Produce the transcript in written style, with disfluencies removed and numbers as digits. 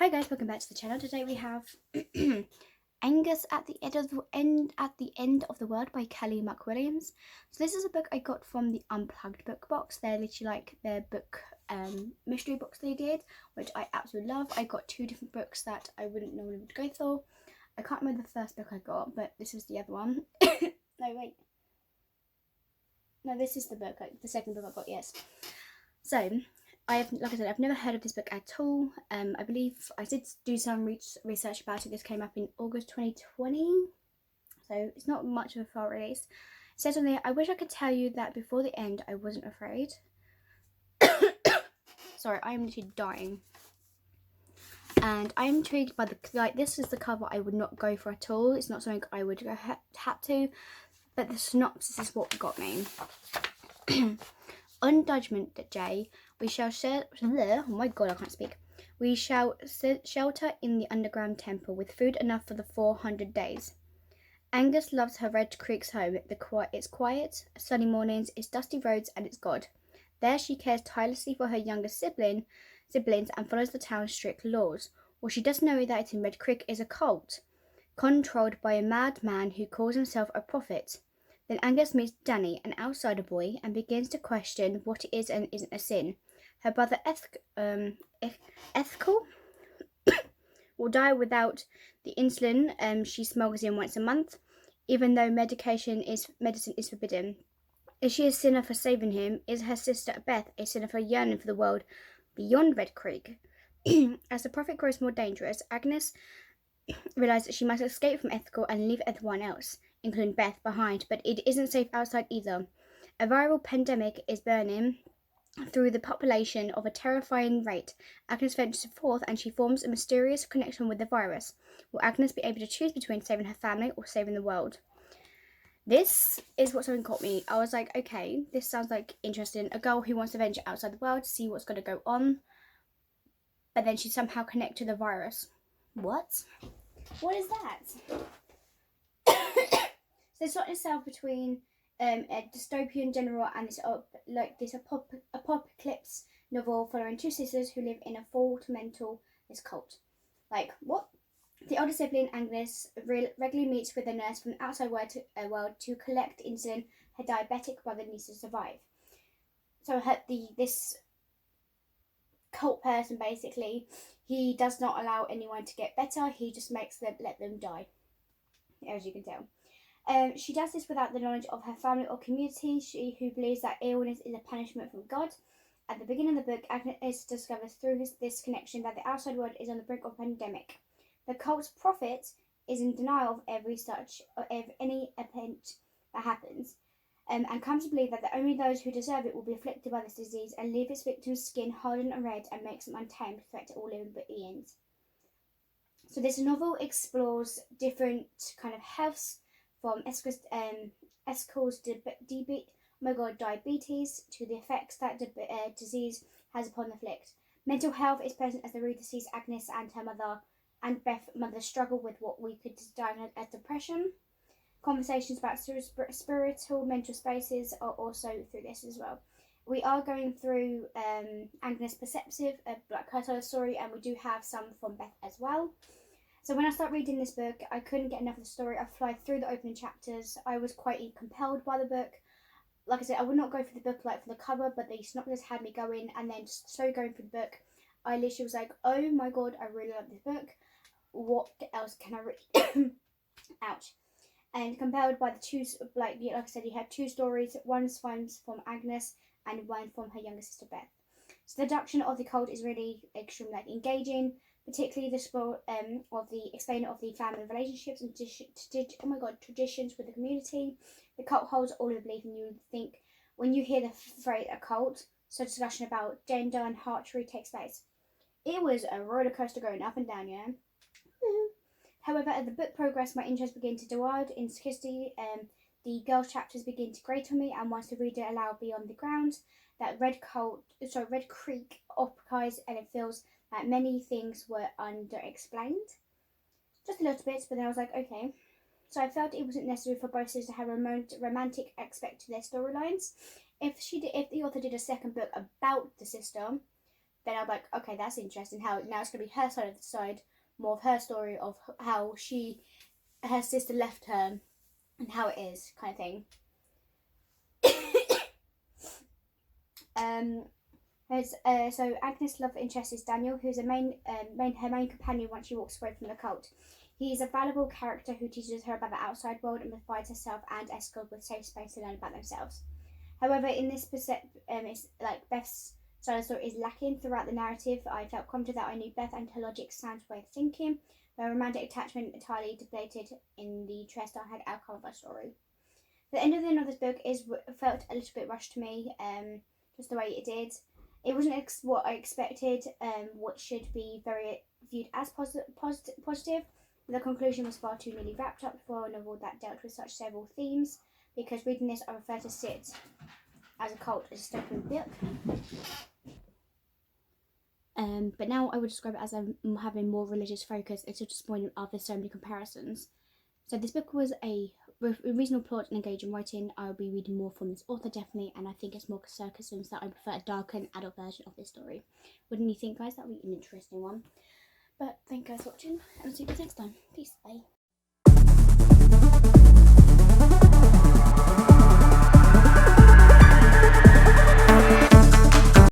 Hi guys, welcome back to the channel. Today we have Agnes at the end of the world by Kelly Mcwilliams. So this is a book I got from the Unplugged book box. They're literally like their book mystery books they did, which I absolutely love. I got two different books that I wouldn't normally would go for. I can't remember the first book I got, but this was the other one. No, wait. No, this is the book, the second book I got, yes. So, like I said, I've never heard of this book at all. I believe I did do some research about it. This came up in August 2020, so it's not much of a far release. It says on there, I wish I could tell you that before the end I wasn't afraid. Sorry, I am literally dying. And I'm intrigued by this is the cover I would not go for at all. It's not something I would go have to, but the synopsis is what got me. On Judgment Day, we shall oh my god, I can't speak. We shall shelter in the underground temple with food enough for the 400 days. Agnes loves her Red Creek's home. It's quiet, sunny mornings, its dusty roads, and its God. There she cares tirelessly for her younger siblings and follows the town's strict laws. What she doesn't know that in Red Creek is a cult, controlled by a madman who calls himself a prophet. Then Agnes meets Danny, an outsider boy, and begins to question what it is and isn't a sin. Her brother Ethical will die without the insulin she smuggles in once a month, even though medicine is forbidden. Is she a sinner for saving him? Is her sister Beth a sinner for yearning for the world beyond Red Creek? As the prophet grows more dangerous, Agnes realizes that she must escape from Ethical and leave everyone else, including Beth, behind, but it isn't safe outside either. A viral pandemic is burning through the population of a terrifying rate. Agnes ventures forth and she forms a mysterious connection with the virus. Will Agnes be able to choose between saving her family or saving the world? This is what something caught me. I was like, okay, this sounds like interesting. A girl who wants to venture outside the world to see what's going to go on, but then she somehow connect to the virus. What? What is that? So it's not itself between a dystopian general and this apocalypse novel following two sisters who live in a fundamental cult. Like, what? The older sibling, Agnes, regularly meets with a nurse from the outside world to collect insulin her diabetic brother needs to survive. So this cult person, basically, he does not allow anyone to get better. He just let them die, as you can tell. She does this without the knowledge of her family or community, who believes that illness is a punishment from God. At the beginning of the book, Agnes discovers through this connection that the outside world is on the brink of a pandemic. The cult's prophet is in denial of any event that happens, and comes to believe that only those who deserve it will be afflicted by this disease and leave its victims' skin hardened and red and makes them untamed, threat to all living beings. So this novel explores different kind of healths, from Esco's diabetes to the effects that disease has upon the afflicted. Mental health is present as the reader sees Agnes and her mother and Beth's mother struggle with what we could diagnose as depression. Conversations about spiritual mental spaces are also through this as well. We are going through Agnes' perceptive, like her side of the story, and we do have some from Beth as well. So when I started reading this book, I couldn't get enough of the story. I flew through the opening chapters. I was quite compelled by the book. Like I said, I would not go for the book like for the cover, but the synopsis had me going, and then just slowly going through the book, I literally was like, oh my god, I really love this book. What else can I read? Ouch. And compelled by the two, like I said, you had two stories. One from Agnes and one from her younger sister Beth. So the deduction of the cult is really extremely engaging, particularly the sport of the explaining of the family relationships and traditions with the community. The cult holds all of the belief, and you think when you hear the phrase a cult, so discussion about gender and heartry takes place. It was a roller coaster going up and down, yeah. However, as the book progressed, my interest began to dwindle in history. The girls' chapters begin to grate on me, and once the reader allowed beyond the grounds that Red Creek occupies, and it feels that many things were underexplained. Just a little bit, but then I was like, okay. So I felt it wasn't necessary for both sisters to have a romantic aspect to their storylines. If the author did a second book about the sister, then I'm like, okay, that's interesting. How now it's gonna be her side, more of her story of how her sister left her and how it is, kind of thing. So Agnes' love interest is Daniel, who's her main companion once she walks away from the cult. He is a valuable character who teaches her about the outside world and provides herself and Escald with safe space to learn about themselves. However, in this it's like Beth's side of the story is lacking throughout the narrative. I felt confident that I knew Beth and her logic, sound way of thinking. Her romantic attachment entirely depleted in the interest I had outcome of her story. The end of the novel's book felt a little bit rushed to me, just the way it did. It wasn't what I expected, what should be very viewed as positive. The conclusion was far too nearly wrapped up for a novel that dealt with such several themes, because reading this I prefer to sit as a cult as a dystopian book. But now I would describe it as having more religious focus and such disappointment after so many comparisons. So this book was a reasonable plot and engaging writing. I'll be reading more from this author definitely, and I think it's more sarcasm, so I prefer a darker and adult version of this story. Wouldn't you think, guys? That would be an interesting one. But thank you guys for watching, and I'll see you guys next time. Peace. Bye.